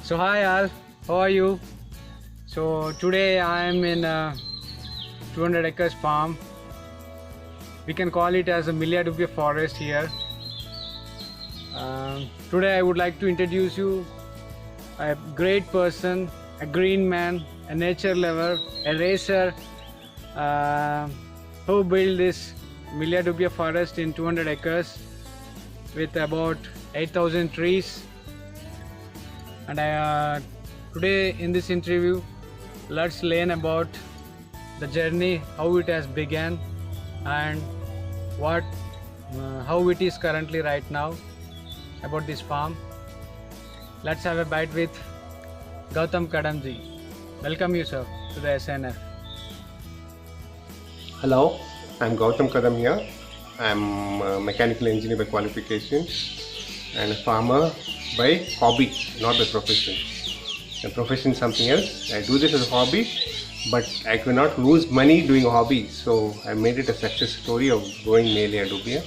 So hi all, how are you? So today I am in a 200 acres farm. We can call it as a Millia forest here. Today I would like to introduce you a great person, a green man, a nature lover, a racer who built this Millia forest in 200 acres with about 8,000 trees. And today in this interview, let's learn about the journey, how it has begun, and how it is currently right now about this farm. Let's have a bite with Gautam Kadam ji. Welcome you, sir, to the SNF. Hello, I'm Gautam Kadam here. I'm a mechanical engineer by qualification and a farmer by hobby, not by profession. The profession is something else. I do this as a hobby, but I cannot lose money doing a hobby. So I made it a success story of growing Melia dubia.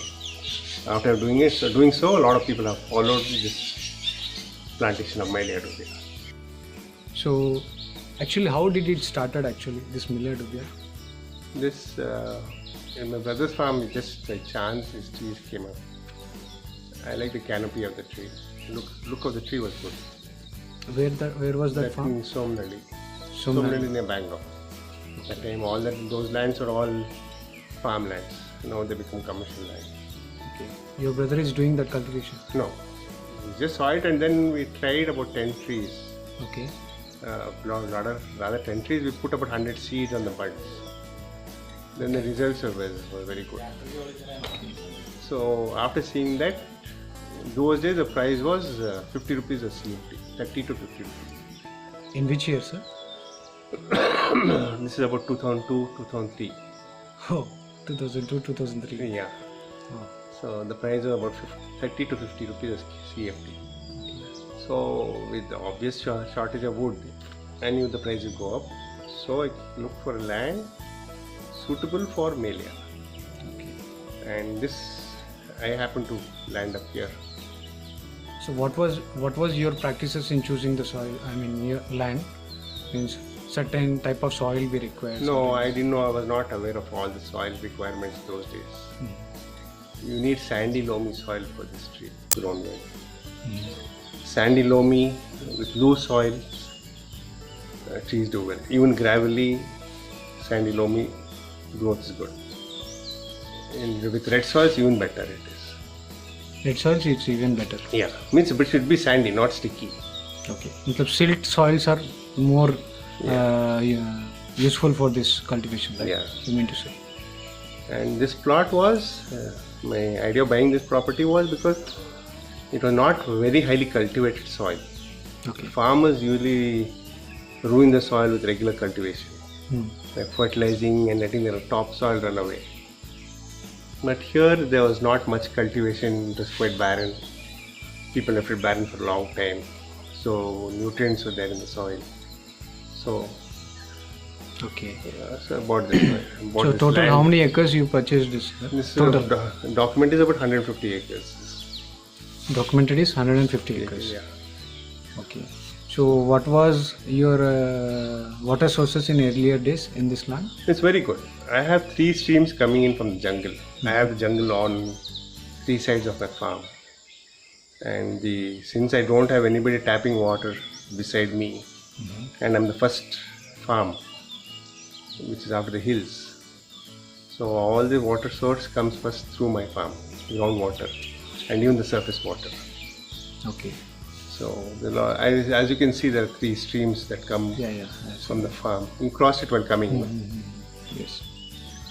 After doing so, a lot of people have followed this plantation of Melia dubia. So actually, how did it started actually, this Millia dubia? This in my brother's farm, just by chance, these trees came up. I like the canopy of the tree. Look of the tree was good. Where was that farm? In Somnadi. Somnadi near Bangalore. At that time, those lands were all farmlands. Now they become commercial land. Okay. Your brother is doing that cultivation? No, we just saw it and then we tried about 10 trees. Okay. Rather 10 trees. We put about 100 seeds on the buds. Then the results were very good. Okay. So after seeing that, those days the price was 50 rupees a CFT, 30 to 50 rupees. In which year, sir? This is about 2002, 2003. Oh, 2002, 2003. Yeah. Oh. So the price was about 30 to 50 rupees a CFT. Okay. So with the obvious shortage of wood, I knew the price would go up. So I looked for a land suitable for Melia. Okay. And this, I happened to land up here. So what was your practices in choosing the soil? I mean, your land means certain type of soil we require. No, I didn't know. I was not aware of all the soil requirements those days. You need sandy loamy soil for this tree grown well. Sandy loamy with loose soil, trees do well. Even gravelly, sandy loamy growth is good. And with red soils, even better it is. Red soils, it's even better. Yeah, means it should be sandy, not sticky. Okay. Because silt soils are more useful for this cultivation, right? Yeah. You mean to say? And this plot was, my idea of buying this property was because it was not very highly cultivated soil. Okay. Farmers usually ruin the soil with regular cultivation, like fertilizing and letting the topsoil run away. But here there was not much cultivation, it was quite barren. People left it barren for a long time. So nutrients were there in the soil. So, Okay. so I bought this. So total, land. how many acres you purchased this? This Total document is about 150 acres. documented is 150 acres. Yeah. Okay. So what was your water sources in earlier days in this land? It's very good. I have 3 streams coming in from the jungle. I have the jungle on 3 sides of my farm. And since I don't have anybody tapping water beside me, and I'm the first farm, which is after the hills. So all the water source comes first through my farm, groundwater, and even the surface water. Okay. So as you can see, there are 3 streams that come from the farm. You cross it while coming. Yes.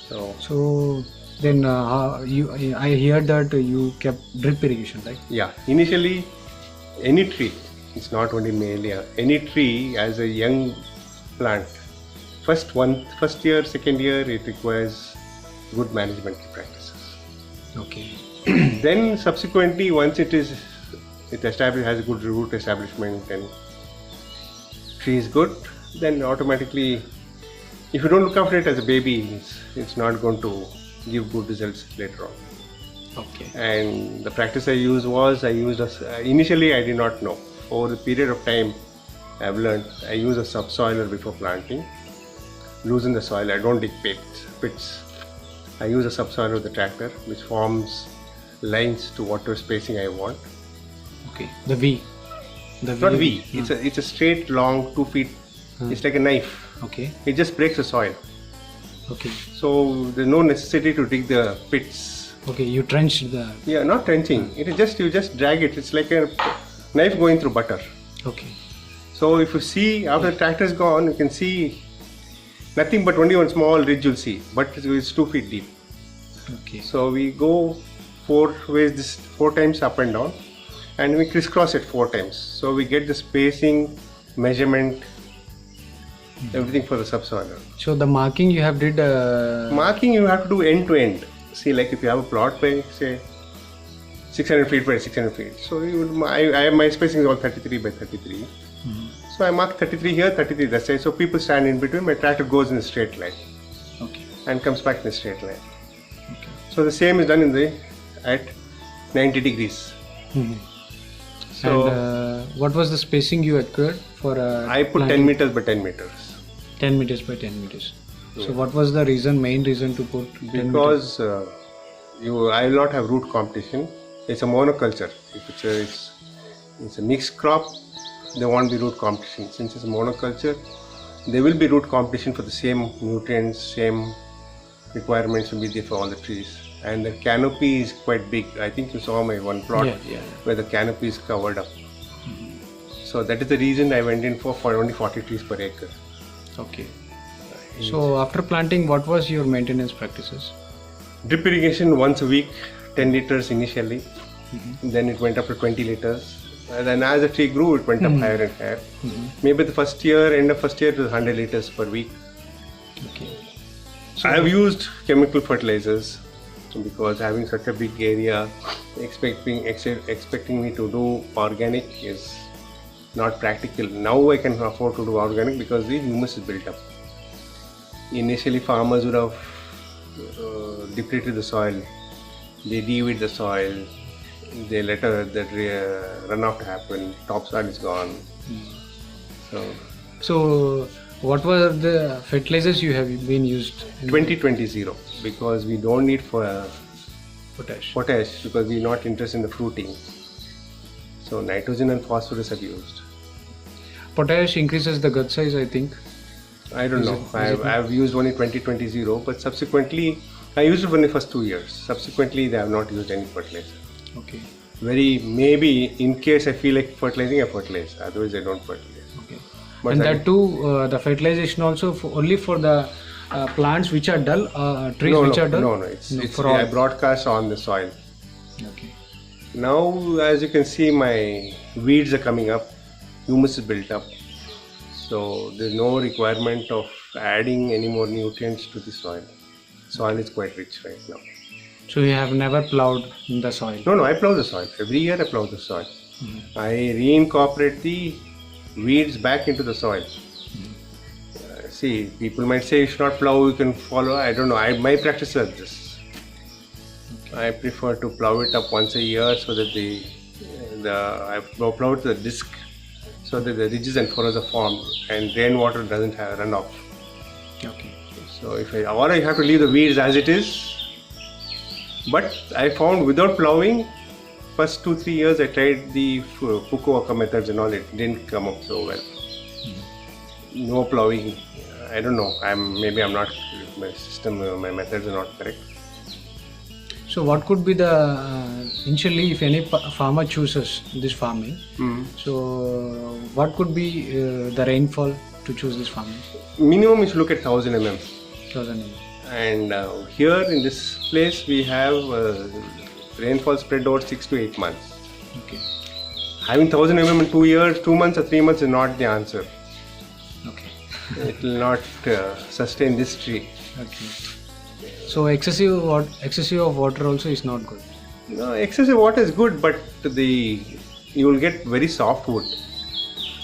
So then I heard that you kept drip irrigation, right? yeah, initially any tree, it's not only Melia, any tree as a young plant, first year, second year, it requires good management practices. Okay. Then subsequently, once it has a good root establishment and tree is good, then automatically, if you don't look after it as a baby, it's not going to give good results later on. Okay. And the practice I used initially I did not know. Over the period of time, I've learned. I use a subsoiler before planting. Loosen the soil. I don't dig pits. I use a subsoiler with the tractor, which forms lines to whatever spacing I want. Okay. The V. The Not V. It's a straight, long 2 feet. It's like a knife. Okay. It just breaks the soil. Okay. So there's no necessity to dig the pits. Okay. You trenched the. Yeah, not trenching. It is just you just drag it. It's like a knife going through butter. Okay. So if you see after the tractor is gone, you can see nothing but only one small ridge you'll see, but it's 2 feet deep. Okay. So we go 4 ways, this 4 times up and down, and we crisscross it 4 times. So we get the spacing, measurement, everything for the subsoiler. So the marking you have did. Marking you have to do end to end. See, like if you have a plot by say 600 feet by 600 feet, so you would, my spacing is all 33 by 33. So I mark 33 here, 33 that side. So people stand in between. My tractor goes in a straight line. Okay. And comes back in a straight line. Okay. So the same is done at 90 degrees. So And what was the spacing you acquired for? I put 10 meters by 10 meters. 10 meters by 10 meters. So what was the main reason to put 10 meters? Because I will not have root competition. It's a monoculture. If it's a mixed crop, there won't be root competition. Since it's a monoculture, there will be root competition for the same nutrients, same requirements will be there for all the trees. And the canopy is quite big. I think you saw my one plot where the canopy is covered up. So that is the reason I went in for only 40 trees per acre. Okay. So after planting, what was your maintenance practices? Drip irrigation once a week, 10 liters initially. Then it went up to 20 liters. And then as the tree grew, it went up higher and higher. Maybe the end of first year, it was 100 liters per week. Okay. So I have used chemical fertilizers because having such a big area, expecting me to do organic is not practical. Now I can afford to do organic because the humus is built up. Initially, farmers would have depleted the soil. They de-weed the soil. They let the runoff to happen. Topsoil is gone. So what were the fertilizers you have been used? 20-20-0 because we don't need for Potash. because we're not interested in the fruiting. So nitrogen and phosphorus are used. Potash increases the gut size, I think. I don't know. I've used only 20-20-0, but subsequently I used it for the first 2 years. Subsequently, they have not used any fertilizer. Okay. Maybe in case I feel like fertilizing, I fertilize. Otherwise, I don't fertilize. Okay. But and that too, the fertilization also only for the plants which are dull, trees which are dull? No. It's for I broadcast on the soil. Okay. Now, as you can see, my weeds are coming up. Humus is built up. So there's no requirement of adding any more nutrients to the soil. Soil is quite rich right now. So you have never plowed in the soil? No, I plow the soil. Every year I plow the soil. I reincorporate the weeds back into the soil. See, people might say you should not plow, you can follow. I don't know. My practice is this. Okay. I prefer to plow it up once a year so that I plow it to the disc so that the ridges and furrows are formed and rainwater doesn't run off. Okay. So or I have to leave the weeds as it is. But I found without plowing, first 2-3 years I tried the Fukuoka methods and all, it didn't come up so well. No plowing, I don't know, maybe I'm not, my methods are not correct. So what could be the, initially if any farmer chooses this farming, so what could be the rainfall to choose this farming? Minimum you should look at 1000 mm. 1000 mm. And here in this place we have rainfall spread over 6 to 8 months. Okay. Having 1000 mm in 2 years, 2 months or 3 months is not the answer. Okay. It will not sustain this tree. Okay. So excessive of water also is not good. No, excessive water is good, but you will get very soft wood,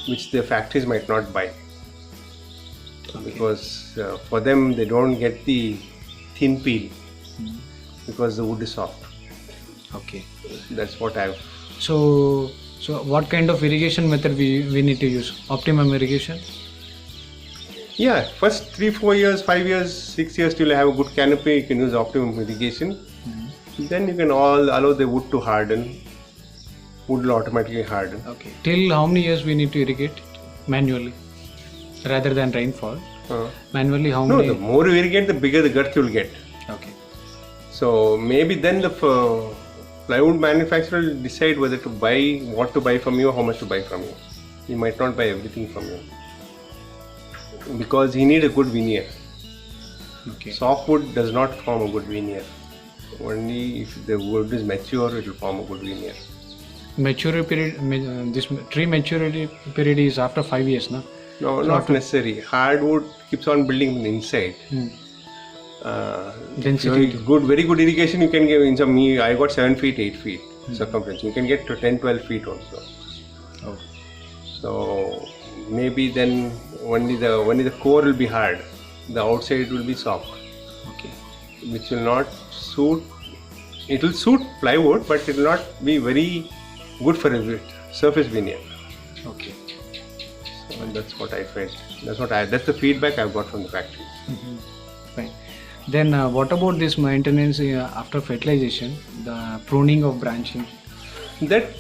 which the factories might not buy. Okay. Because for them they don't get the thin peel because the wood is soft. Okay. That's what I've. So So what kind of irrigation method we need to use? Optimum irrigation? Yeah, first 3-4 years, 5 years, 6 years till you have a good canopy, you can use optimum irrigation. Then you can allow the wood to harden. Wood will automatically harden. Okay. Till how many years we need to irrigate manually rather than rainfall? Manually how many? No, the more you irrigate, the bigger the girth you will get. Okay. So maybe then the plywood manufacturer will decide whether to buy, what to buy from you, how much to buy from you. He might not buy everything from you because he needs a good veneer. Okay. Softwood does not form a good veneer. Only if the wood is mature, it will form a good veneer. Maturity period. This tree maturity period is after 5 years, no? No, not necessary. Hardwood keeps on building from the inside. Density. Very good irrigation you can give in some. I got 7 feet, 8 feet circumference. You can get to 10, 12 feet also. Oh. So maybe then only the core will be hard. The outside will be soft. Okay. Which will not suit. It will suit plywood, but it will not be very good for a surface veneer. Okay. So that's what I felt. That's the feedback I've got from the factory. Fine. Then what about this maintenance after fertilization, the pruning of branching? That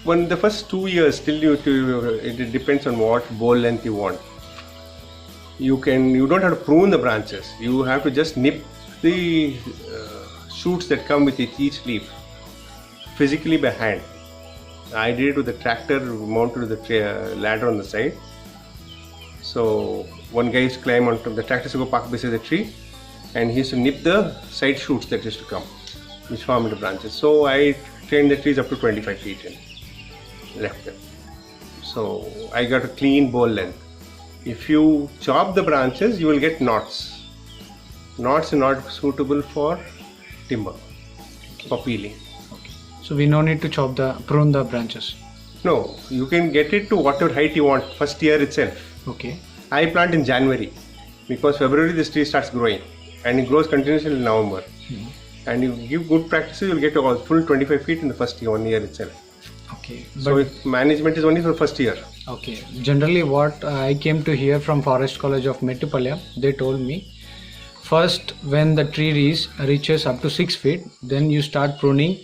when the first 2 years till it depends on what bole length you want. You don't have to prune the branches. You have to just nip the shoots that come with each leaf physically by hand. I did it with the tractor mounted to the ladder on the side. So one guy used to climb onto the tractor to go park beside the tree, and he used to nip the side shoots that used to come, which form into branches. So I trained the trees up to 25 feet and left them. So I got a clean bole length. If you chop the branches, you will get knots. Knots are not suitable for timber, for peeling. Okay. So we no need to prune the branches. No, you can get it to whatever height you want first year itself. Okay. I plant in January because February this tree starts growing and it grows continuously in November. And you give good practices, you'll get a full 25 feet in the first year, 1 year itself. Okay. So if management is only for first year. Okay. Generally what I came to hear from Forest College of Mettupalayam, they told me first when the tree reaches up to 6 feet, then you start pruning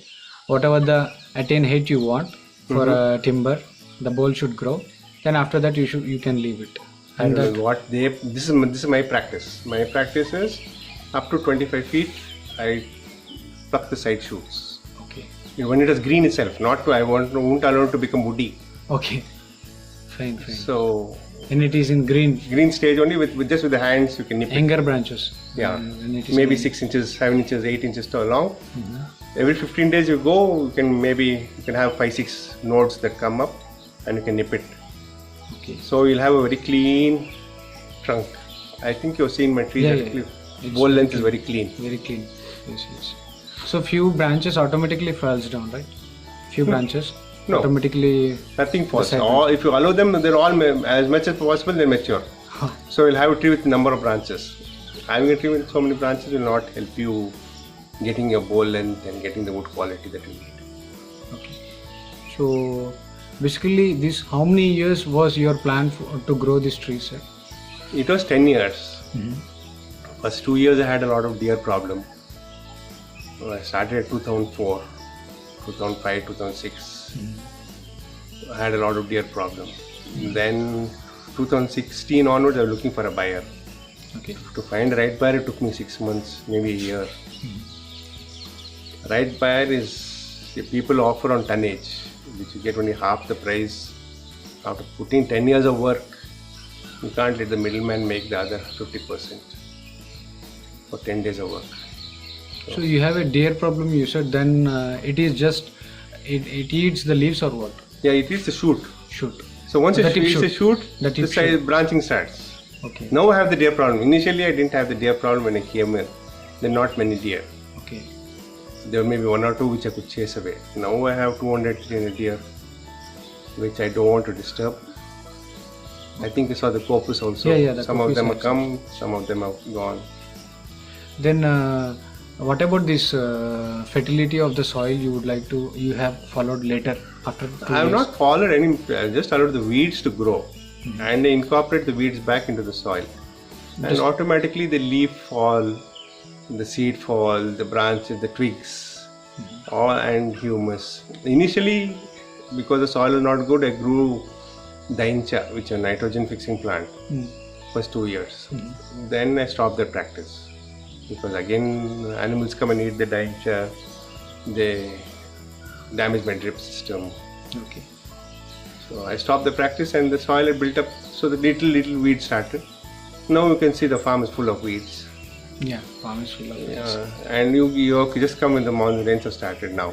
whatever the attained height you want for timber. The bole should grow. Then after that you can leave it. And this is my practice. My practice is up to 25 feet I pluck the side shoots. Okay. When it is green itself, I won't allow it to become woody. Okay. Fine. So when it is in green stage only with the hands you can nip younger branches. Yeah. Maybe 6 inches, 7 inches, 8 inches too long. Every 15 days you go, you can have 5-6 nodes that come up and you can nip it. Okay. So you'll have a very clean trunk. I think you've seen my tree. Yeah. Bole length is very clean. Very clean. Yes. So few branches automatically falls down, right? Few branches automatically. Nothing falls. If you allow them, they're all as much as possible. They're mature. So you'll have a tree with a number of branches. Having a tree with so many branches will not help you getting your bole length and getting the wood quality that you need. Okay. So basically, how many years was your plan to grow this tree, sir? It was 10 years. First 2 years I had a lot of deer problem. I started at 2004, 2005, 2006. I had a lot of deer problem. Then 2016 onwards I was looking for a buyer. Okay. To find the right buyer it took me 6 months, maybe a year. Right buyer is the people offer on tonnage, which you get only half the price. After putting 10 years of work, you can't let the middleman make the other 50% for 10 days of work. So you have a deer problem, you said, then it is just, it eats the leaves or what? Yeah, it eats the shoot. Shoot. So once it eats the shoot, the size branching starts. Okay. Now I have the deer problem. Initially I didn't have the deer problem when I came in. There are not many deer. Okay. There were maybe 1 or 2 which I could chase away. Now I have 200 deer, which I don't want to disturb. I think you saw the copus also. Yeah, some of them have come, some of them have gone. Then what about this fertility of the soil you have followed later after 2 I have years? not followed any, I just allowed the weeds to grow and I incorporate the weeds back into the soil. And automatically the leaf fall, the seed fall, the branches, the twigs, all and humus. Initially, because the soil was not good, I grew daincha, which is a nitrogen fixing plant, first 2 years. Then I stopped that practice because again animals come and eat the daincha, they damage my drip system. Okay. So I stopped the practice and the soil had built up, so the little weeds started. Now you can see the farm is full of weeds. Yeah, farm is full of weeds. And you just come when the monsoon rains have started now.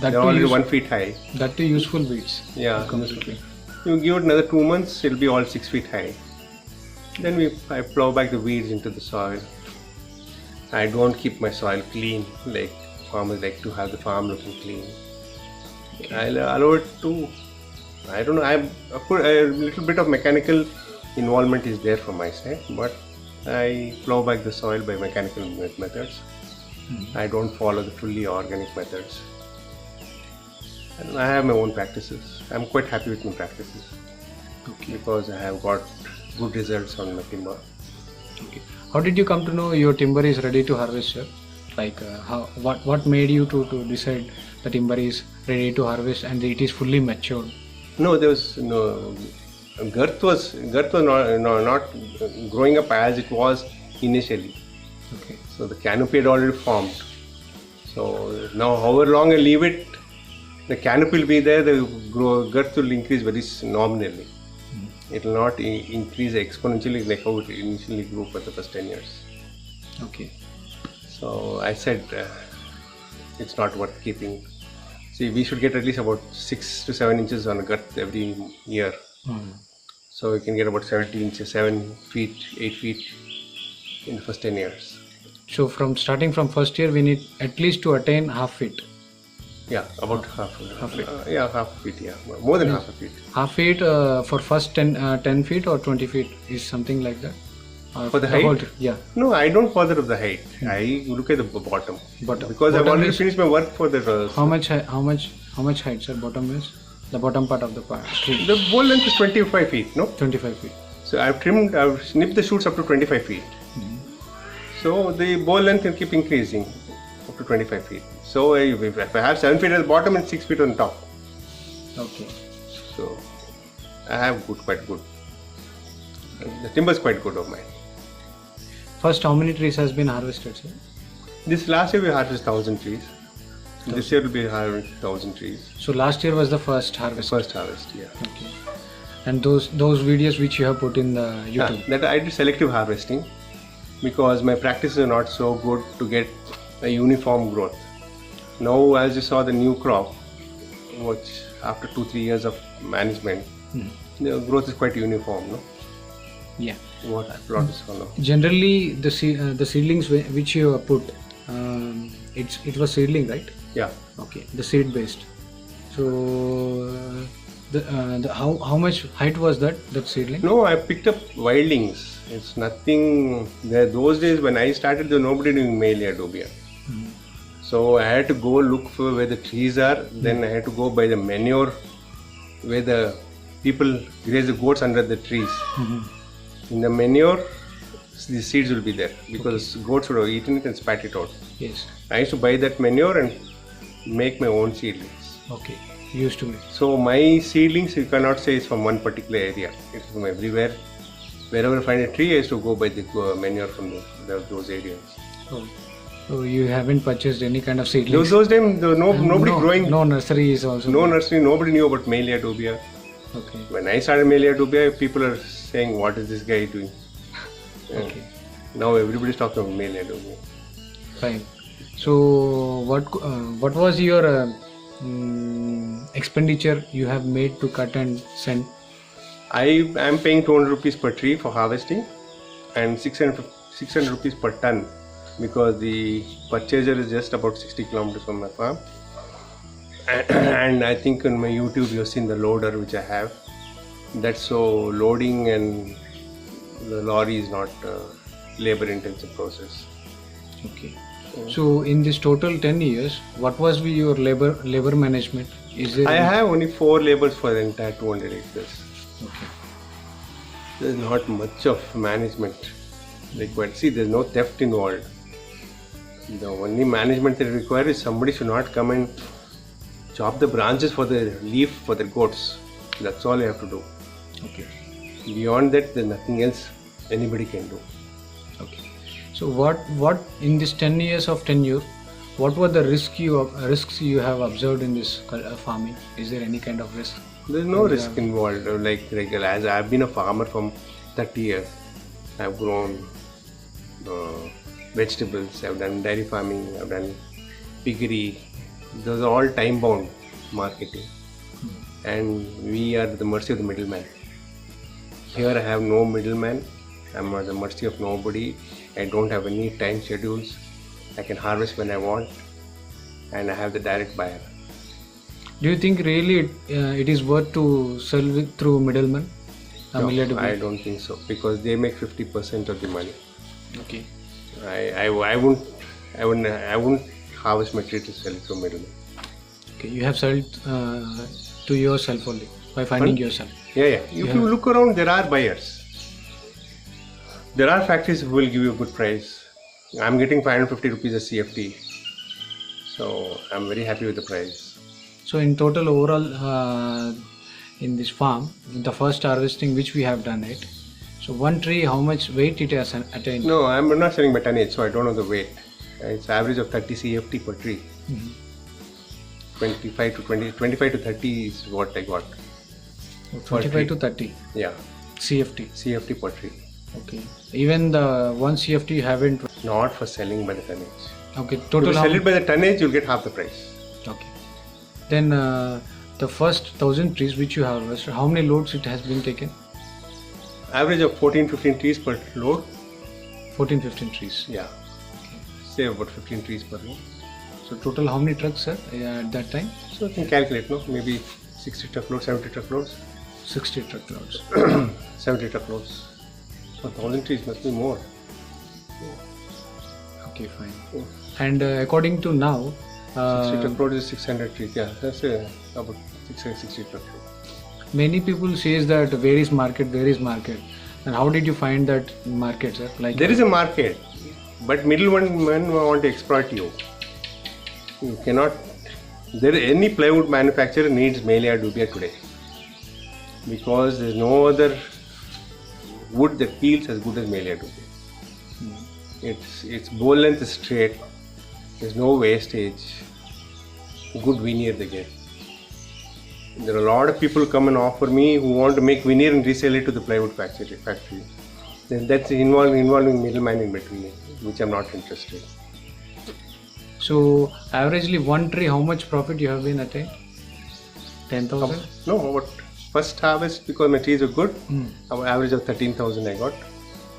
They're already 1 feet high. That too useful weeds. Yeah. You give it another 2 months, it'll be all 6 feet high. Then I plow back the weeds into the soil. I don't keep my soil clean like farmers like to have the farm looking clean. I'll allow it to, I don't know, I put a little bit of mechanical involvement is there from my side, but I plow back the soil by mechanical methods. I don't follow the fully organic methods. And I have my own practices. I'm quite happy with my practices. Okay. Because I have got good results on my timber. Okay. How did you come to know your timber is ready to harvest, sir? Like what made you to decide the timber is ready to harvest and it is fully matured? No, there was no girth was not growing up as it was initially. Okay. So the canopy had already formed. So now however long I leave it, the canopy will be there, the girth will increase very nominally. It will not increase exponentially like how it initially grew for the first 10 years. Okay. So I said it's not worth keeping. See, we should get at least about 6 to 7 inches on a girth every year. So we can get about 70 inches, 7 feet, 8 feet in the first 10 years. So starting from first year, we need at least to attain half feet. Yeah, about half feet. Half feet, yeah. More than half a feet. Half feet for first 10 feet or 20 feet is something like that? For the height? Yeah. No, I don't bother of the height. I look at the bottom. Because I've already finished my work for the... How much height, sir, bottom is? The bottom part of the tree? The bole length is 25 feet, no? 25 feet. So I've snipped the shoots up to 25 feet. So the bole length will keep increasing up to 25 feet. So if I have 7 feet at the bottom and 6 feet on top. Okay. So I have quite good. The timber is quite good of mine. First, how many trees has been harvested, sir? This last year we harvested 1,000 trees. This year will be harvesting 1,000 trees. So last year was the first harvest. First harvest, yeah. Okay. And those videos which you have put in the YouTube. That I did selective harvesting because my practices are not so good to get a uniform growth. Now, as you saw the new crop, which after 2-3 years of management, the growth is quite uniform, no? Yeah. What plot is follow? Generally, the seedlings which you put, it was seedling, right? Yeah. Okay. The seed based. So, how much height was that seedling? No, I picked up wildlings. It's nothing. Those days when I started, there was nobody doing Melia dubia. So I had to go look for where the trees are. Then I had to go by the manure where the people graze the goats under the trees. In the manure, the seeds will be there because goats would have eaten it and spat it out. Yes. I used to buy that manure and make my own seedlings. Okay. Used to make. So my seedlings, you cannot say it's from one particular area. It's from everywhere. Wherever I find a tree, I used to go buy the manure from those areas. Oh. So you haven't purchased any kind of seedlings? Those days, there was nobody growing. No nursery is also. No nursery. Nobody knew about Melia dubia. Okay. When I started Melia dubia, people are saying, "What is this guy doing?" Okay. Now everybody's talking about Melia dubia. Fine. So what was your expenditure you have made to cut and send? I am paying 200 rupees per tree for harvesting and 600 rupees per ton because the purchaser is just about 60 kilometers from my farm. And I think on my YouTube you've seen the loader which I have. That's so loading and the lorry is not a labor intensive process. Okay. So in this total 10 years, what was your labor management? Is there I have only 4 laborers for the entire 200 acres. Okay. There's not much of management required. See, there's no theft involved. The only management that required is somebody should not come and chop the branches for the leaf for the goats. That's all you have to do. Okay. Beyond that, there's nothing else anybody can do. Okay. So what in this 10 years of tenure, what were the risks you have observed in this farming? Is there any kind of risk? There's no risk involved. Like as I've been a farmer from 30 years, I've grown vegetables, I've done dairy farming, I've done piggery. Those are all time-bound marketing, and we are at the mercy of the middleman. Here I have no middleman. I'm at the mercy of nobody. I don't have any time schedules. I can harvest when I want, and I have the direct buyer. Do you think really it is worth to sell it through middlemen? No, I don't think so, because they make 50% of the money. Okay. I wouldn't harvest material to sell it to middlemen. Okay, you have sold to yourself only by finding yourself. Yeah. If you look around, there are buyers. There are factories who will give you a good price. I'm getting 550 rupees a CFT, so I'm very happy with the price. So in total overall in this farm, the first harvesting which we have done it, so one tree, how much weight it has attained? No, I'm not selling by tonnage, so I don't know the weight. It's average of 30 CFT per tree. 25 to 30 is what I got. 25 to 30? Yeah. CFT per tree. Okay. Even the one CFT you haven't? Not for selling by the tonnage. Okay. If Total you sell it by the tonnage, you'll get half the price. Okay. Then the first 1,000 trees which you have harvested, how many loads it has been taken? Average of 14-15 trees per load. 14-15 trees. Yeah. Say about 15 trees per load. So total how many trucks, sir, at that time? So you can calculate, no? Maybe 60 truckloads, 70 truckloads. 60 truckloads. 70 truckloads. So 1,000 trees must be more. Okay, fine. And according to now, 60 truckloads is 600 trees. Yeah, that's about 660 truckloads. Many people says that where is market, and how did you find that market, sir? Like there is a market, but middlemen want to exploit you. You cannot. Any plywood manufacturer needs Melia dubia today, because there is no other wood that peels as good as Melia dubia. Its bole length is straight. There's no wastage. Good veneer they get. There are a lot of people come and offer me who want to make veneer and resell it to the plywood factory. Then that's involving middleman in between, which I'm not interested. So averagely one tree, how much profit you have been attained? 10,000? No, what first harvest, because my trees are good, our average of 13,000 I got.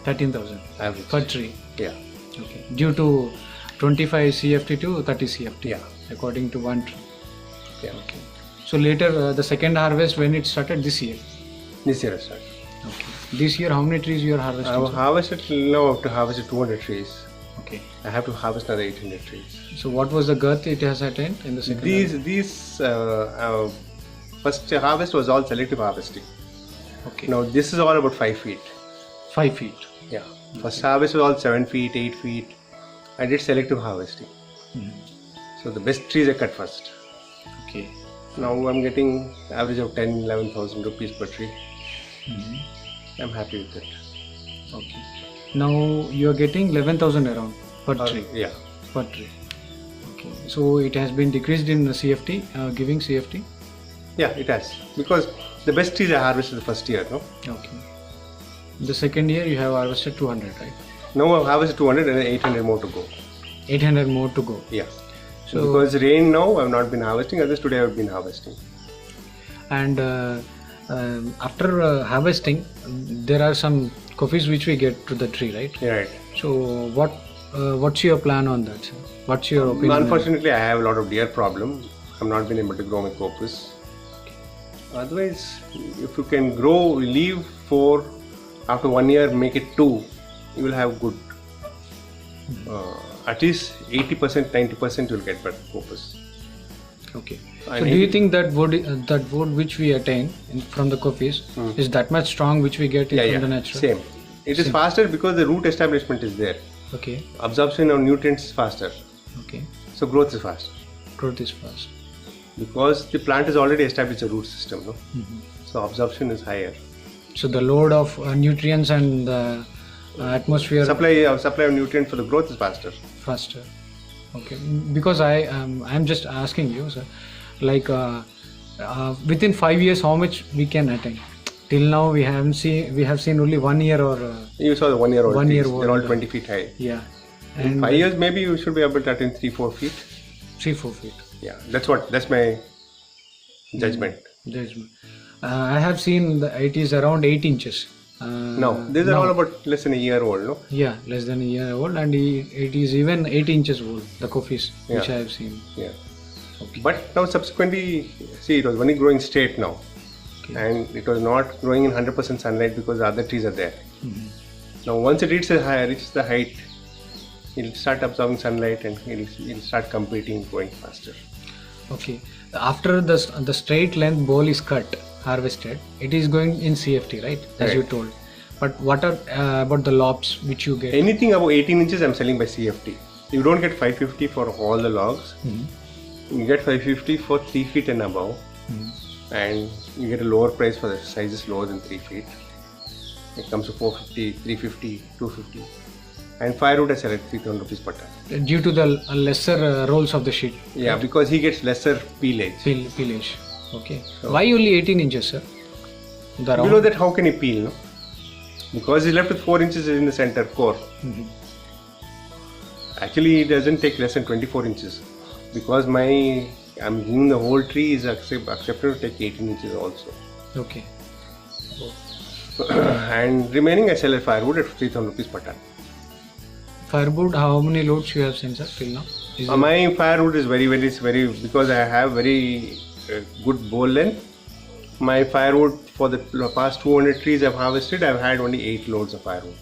13,000 average per tree. Yeah. Okay. Due to 25 CFT to 30 CFT. Yeah. According to one tree. Yeah. Okay. So later the second harvest when it started this year. This year I started. Okay. This year how many trees you are harvesting? I have harvested till now up to harvested 200 trees. Okay. I have to harvest another 800 trees. So what was the girth it has attained in the second? These first harvest was all selective harvesting. Okay. Now this is all about 5 feet. 5 feet. Yeah. First harvest was all 7 feet, 8 feet. I did selective harvesting. So the best trees I cut first. Okay. Now I'm getting average of 10,000-11,000 rupees per tree. I'm happy with it. Okay. Now you are getting 11,000 around per tree. Yeah. Per tree. Okay. So it has been decreased in the CFT, giving CFT? Yeah, it has. Because the best trees I harvested the first year, no? Okay. The second year you have harvested 200, right? Now I've harvested 200 and 800 more to go. 800 more to go. Yeah. So because rain now, I've not been harvesting. Others today I've been harvesting. And after harvesting, there are some coffees which we get to the tree, right? Yeah, right. So what's your plan on that, sir? What's your opinion? Unfortunately, I have a lot of deer problem. I've not been able to grow my coppice. Otherwise, if you can leave 4, after 1 year make it 2, you will have good at least 80%, 90% you'll get better coppice. Okay. And So do you think that wood which we attain from the coppice is that much strong which we get from the natural? Same. It is faster because the root establishment is there. Okay. Absorption of nutrients is faster. Okay. So growth is fast. Growth is fast. Because the plant has already established a root system, no? So absorption is higher. So the load of nutrients and the atmosphere Supply of nutrients for the growth is faster. faster. Okay. Because I'm just asking you, sir, like within 5 years, how much we can attain? Till now, we have seen only 1 year or You saw the 1 year old 1 year trees. old, They're all 20 feet high. yeah, In and 5 years, maybe you should be able to attain 3-4 feet. 3-4 feet. Yeah, that's my judgment. Judgment. I have seen it is around 8 inches. No, these are all about less than a year old, no? Yeah, less than a year old, and it is even 8 inches old. The coffees which Yeah. I have seen. Yeah. Okay. But now subsequently, see, it was only growing straight now. Okay. And it was not growing in 100% sunlight because the other trees are there. Now once it reaches the height, it'll start absorbing sunlight and it'll start competing, going faster. Okay. After the straight length bowl is cut, harvested, it is going in CFT, right? As you Right. told. But what are about the lobs which you get? Anything above 18 inches I'm selling by CFT. You don't get 550 for all the logs. You get 550 for 3 feet and above. And you get a lower price for the sizes lower than 3 feet. It comes to 450, 350, 250. And firewood I sell at 3,000 rupees per ton. Due to the lesser rolls of the sheet. Yeah, because he gets lesser peelage. Peelage. Okay. Why only 18 inches, sir? The You round? know that how can he peel, no? Because he's left with 4 inches in the center core. Actually, it doesn't take less than 24 inches. Because I'm giving the whole tree is accepted to take 18 inches also. Okay. And remaining I sell at firewood at 3,000 rupees per ton. Firewood, how many loads you have seen, sir, till now? Is it- My firewood is very, because I have very good bowl length. My firewood for the past 200 trees I've harvested, I've had only 8 loads of firewood.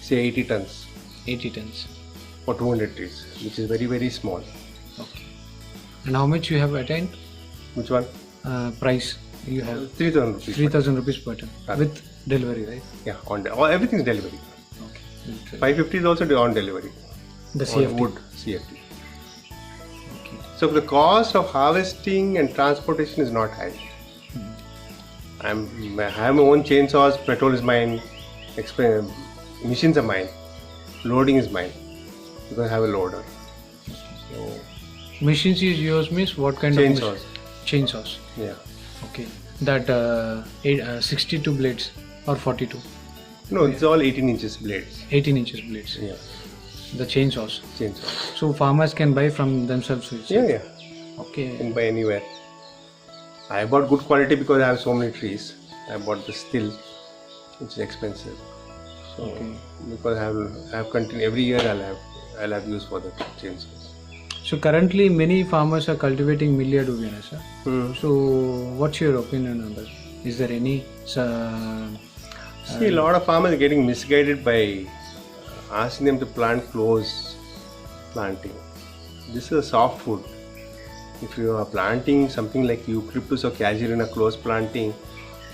Say 80 tons 80 tons. for 200 trees, which is very, very small. Okay. And how much you have attained? Which one? Price you have? 3,000 rupees. 3,000 rupees per ton with delivery, right? Yeah, everything's delivery. Okay. 550 is also on delivery. The On CFT. wood, CFT. Okay. So the cost of harvesting and transportation is not high. I have my own chainsaws, petrol is mine, machines are mine, loading is mine because I have a loader. So, Machines you use means what kind chainsaws. of chainsaws? Yeah. Okay. That 62 blades or 42? No, it's all 18 inches blades. 18 inches blades. Yeah. The chainsaws. Chainsaws. So farmers can buy from themselves. Yeah. Okay. You can buy anywhere. I bought good quality because I have so many trees. I bought the still, which is expensive. So because I have continued every year I'll have use for the chainsaws. So currently many farmers are cultivating Millia dubiana, sir. So what's your opinion on that? Is there any? See, a lot of farmers are getting misguided by asking them to plant close planting. This is a soft wood. If you are planting something like eucalyptus or casuarina close planting,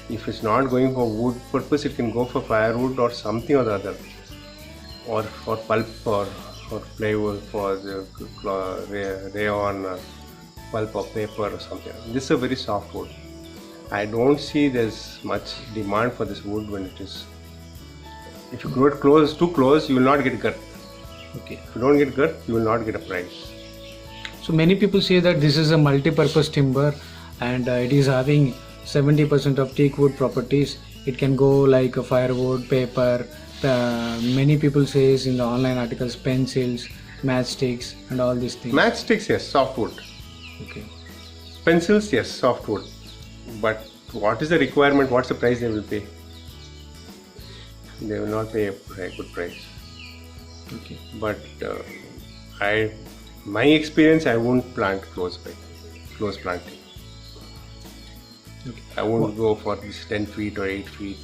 if it's not going for wood purpose, it can go for firewood or something or the other, or for pulp or plywood for the rayon or pulp or paper or something. This is a very soft wood. I don't see there's much demand for this wood when it is. If you grow it too close, you will not get girth. Okay. If you don't get girth, you will not get a price. So many people say that this is a multi-purpose timber and it is having 70% of teak wood properties. It can go like a firewood, paper. Many people says in the online articles pencils, matchsticks and all these things. Matchsticks, yes, softwood. Okay. Pencils, yes, softwood. But what is the requirement? What's the price they will pay? They will not pay a good price. Okay. But my experience, I won't plant close planting. Okay. I won't go for this 10 feet or 8 feet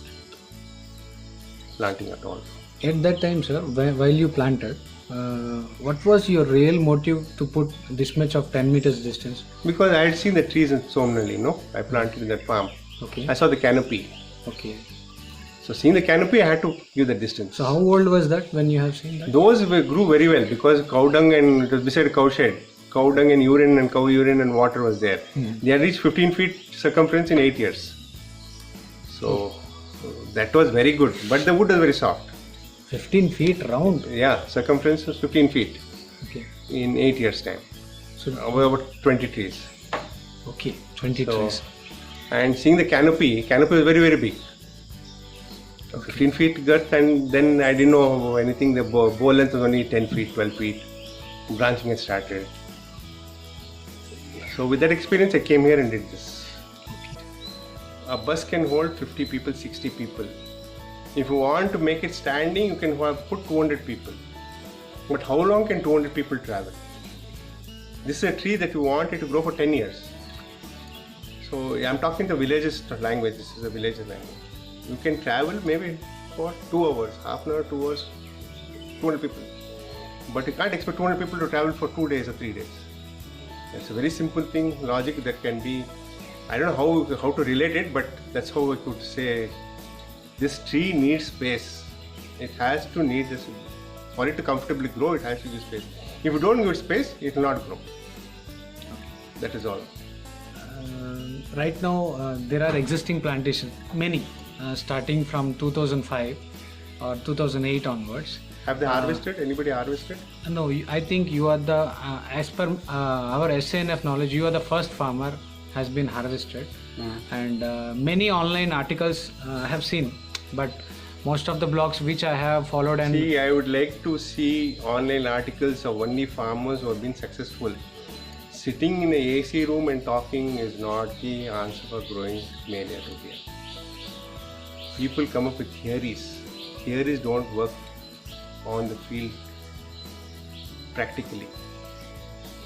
planting at all. At that time, sir, while you planted, What was your real motive to put this much of 10 meters distance? Because I had seen the trees in Somnali, I planted in that farm. Okay. I saw the canopy. Okay. So seeing the canopy, I had to give the distance. So how old was that when you have seen that? Those grew very well because cow dung and it was beside a cow shed. Cow dung and urine and cow urine and water was there. They had reached 15 feet circumference in 8 years. So that was very good. But the wood was very soft. 15 feet round? Yeah, circumference was 15 feet Okay. in 8 years time. So About 20 trees. okay, 20 So, trees. and seeing the canopy was very, very big. 15 feet girth, and then I didn't know anything. The bow length was only 10 feet, 12 feet. Branching had started. So with that experience, I came here and did this. A bus can hold 50 people, 60 people. If you want to make it standing, you can put 200 people. But how long can 200 people travel? This is a tree that you want it to grow for 10 years. So I'm talking the villagers language. This is a villager language. You can travel maybe for 2 hours, half an hour, 2 hours, 200 people. But you can't expect 200 people to travel for 2 days or 3 days. It's a very simple thing, logic that can be, I don't know how to relate it, but that's how I could say this tree needs space. It has to need this, for it to comfortably grow, it has to give space. If you don't give it space, it will not grow. That is all. Right now, there are existing plantations, many, starting from 2005 or 2008 onwards. Have they harvested? Anybody harvested? No, I think you are the, as per our SANF knowledge, you are the first farmer has been harvested. And many online articles I have seen, but most of the blogs which I have followed and... See, I would like to see online articles of only farmers who have been successful. Sitting in a AC room and talking is not the answer for growing male Arabia. People come up with theories. Theories don't work on the field practically.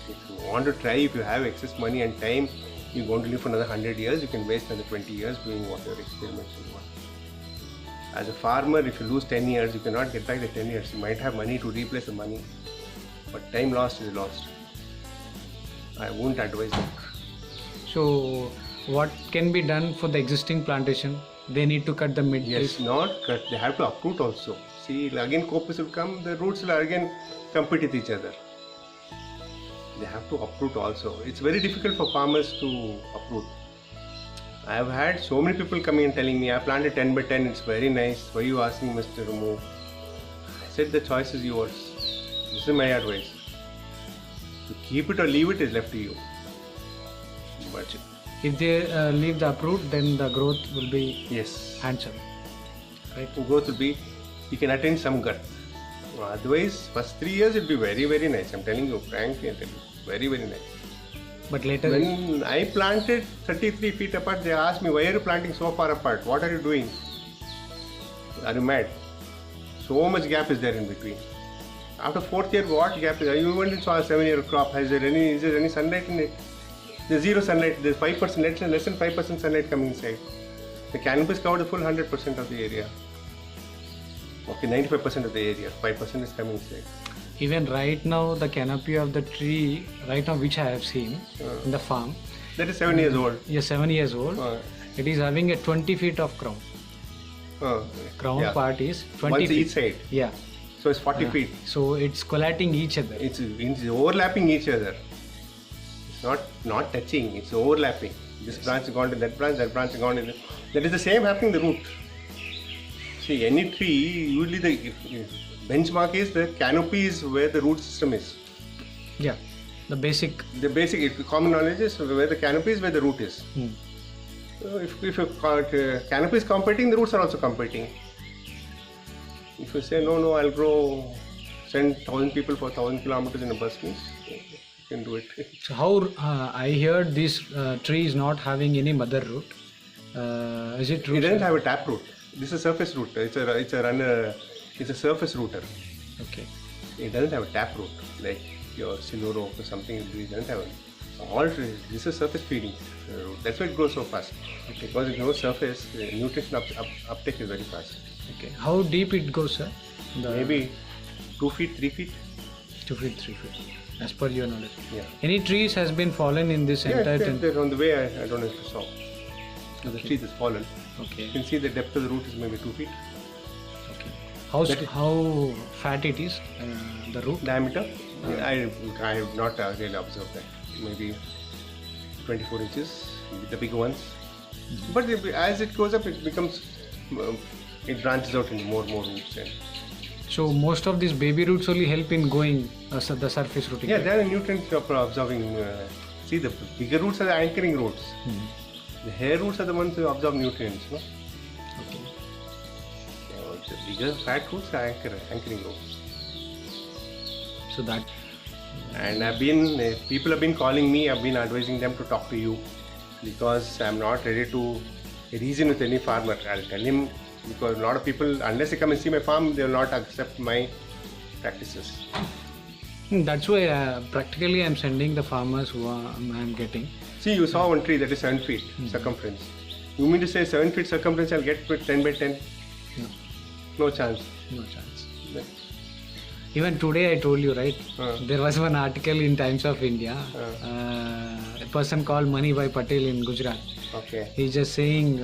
If you want to try, if you have excess money and time, you're going to live for another 100 years, you can waste another 20 years doing whatever experiments you want. As a farmer, if you lose 10 years, you cannot get back the 10 years. You might have money to replace the money, but time lost is lost. I won't advise that. So, what can be done for the existing plantation? They need to cut the mid Yes, not cut. They have to uproot also. See, again coppers will come, the roots will again compete with each other. They have to uproot also. It's very difficult for farmers to uproot. I have had so many people coming and telling me, I planted 10 by 10, it's very nice. Why are you asking us to remove? I said the choice is yours. This is my advice. To keep it or leave it is left to you. But if they leave the uproot, then the growth will be yes, handsome. Right? growth will be, you can attain some girth. Otherwise, first 3 years it will be very, very nice. I'm telling you, frankly, I'm telling you, very, very nice. But later, When I planted 33 feet apart, they asked me, why are you planting so far apart? What are you doing? Are you mad? So much gap is there in between. After 4th year, what gap is there? You went and saw a 7-year crop. Is there any sunlight in it? There's zero sunlight. There's 5%, less than 5% sunlight coming inside. The canopy is covered the full 100% of the area. Okay, 95% of the area. 5% is coming inside. even right now, the canopy of the tree, right now which I have seen in the farm, That is 7 years old. yes, 7 years old, it is having a 20 feet of crown. Crown yeah. part is 20 Once feet. each side. Yeah. So it's 40 feet. So it's collating each other. It's overlapping each other. It's not touching. It's overlapping. This branch has gone to that branch has gone to that. That is the same happening in the root. See, any tree, usually the benchmark is the canopy is where the root system is. Yeah. The basic. The basic common knowledge is where the canopy is, where the root is. So if canopy is competing, the roots are also competing. If you say no, I'll send 1,000 people for 1,000 kilometers in a bus, means you can do it. So how I heard this tree is not having any mother root. Is it true? It doesn't have a tap root. This is a surface root. It's a surface rooter. Okay. It doesn't have a tap root like your siluro or something. It doesn't have all trees. This is surface feeding root. That's why it grows so fast. Okay. Because it grows surface, the nutrition uptake is very fast. Okay. How deep it goes, sir? Maybe 2 feet, 3 feet. 2 feet, 3 feet, as per your knowledge. Yeah. Any trees has been fallen in this entire they're on the way. I don't know if you saw. The tree is fallen. Okay. You can see the depth of the root is maybe 2 feet. Okay. How fat it is, the root? Diameter? I have not really observed that. Maybe 24 inches with the bigger ones. But as it goes up, it becomes, it branches out into more roots. So most of these baby roots only help in going the surface rooting. Yeah, they are nutrient absorbing. See, the bigger roots are the anchoring roots. The hair roots are the ones who absorb nutrients. No? Okay. So the bigger fat roots are anchoring roots. So that. And people have been calling me. I've been advising them to talk to you because I'm not ready to reason with any farmer. I'll tell him, because a lot of people, unless they come and see my farm, they will not accept my practices. That's why practically I'm sending the farmers who I'm getting. See, you saw one tree that is 7 feet circumference. You mean to say 7 feet circumference I'll get with 10 by 10? No. No chance. No chance. Yeah. Even today I told you, right? There was one article in Times of India. A person called Manibhai Patel in Gujarat. Okay. He's just saying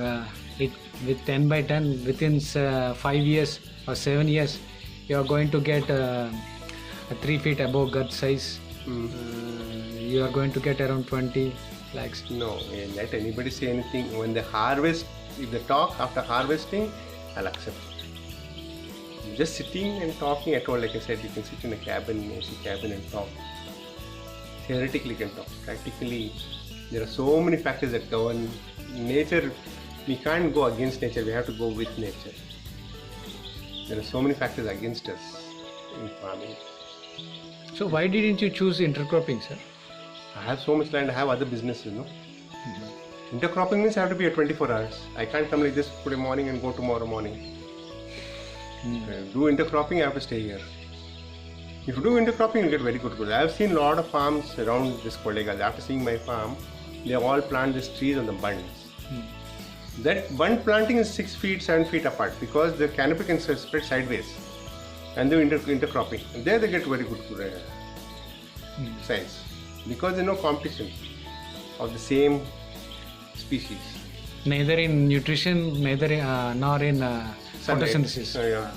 it with 10 by 10 within 5 years or 7 years, you are going to get 3 feet above gut size. You are going to get around 20 lakhs. No, let anybody say anything. When they harvest, if they talk after harvesting, I'll accept it. Just sitting and talking at all, like I said, you can sit in a cabin, AC cabin and talk. Theoretically you can talk. Practically, there are so many factors that govern nature. We can't go against nature, we have to go with nature. There are so many factors against us in farming. So why didn't you choose intercropping, sir? I have so much land, I have other businesses, no? Intercropping means I have to be at 24 hours. I can't come like this today morning and go tomorrow morning. Do intercropping, I have to stay here. If you do intercropping, you get very good growth. I have seen a lot of farms around this Kollegal. After seeing my farm, they all plant these trees on the bunds. That bund planting is 6 feet, 7 feet apart because the canopy can spread sideways. And they intercropping. There they get very good size. Because there is no competition of the same species. Neither in nutrition, nor in photosynthesis.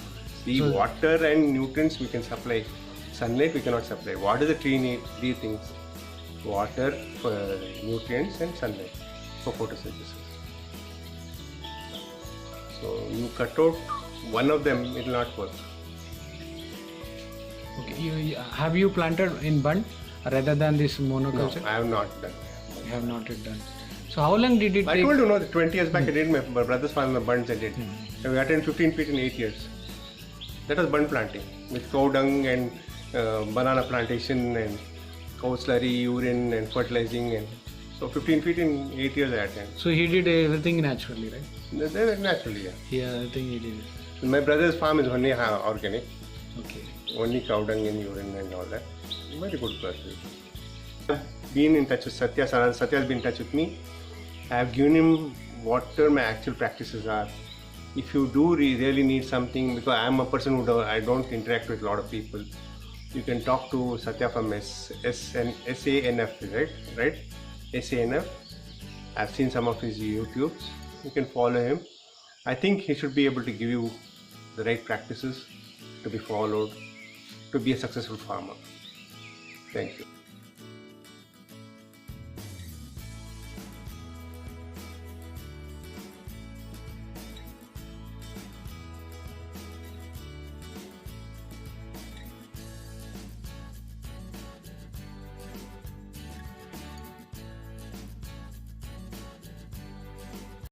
The water and nutrients we can supply. Sunlight we cannot supply. What does the tree need? 3 things. Water for nutrients and sunlight for photosynthesis. So you cut out one of them, it will not work. Okay. Have you planted in bund rather than this monoculture? No, I have not done. You have not yet done. So how long did it take? I told you, 20 years back I did my brother's farm, the bunds I did. We attained 15 feet in 8 years. That was bund planting with cow dung and banana plantation and cow slurry, urine and fertilizing. And so 15 feet in 8 years I attained. So he did everything naturally, right? Naturally, yeah. Yeah, everything he did. My brother's farm is only organic. Okay. Only cow dung and urine and all that. Very good person. I've been in touch with Satya. Satya has been in touch with me. I have given him what my actual practices are. If you do really need something, because I am a person who I don't interact with a lot of people, you can talk to Satya from SANF, right? SANF. I've seen some of his YouTubes. You can follow him. I think he should be able to give you the right practices to be followed to be a successful farmer. Thank you.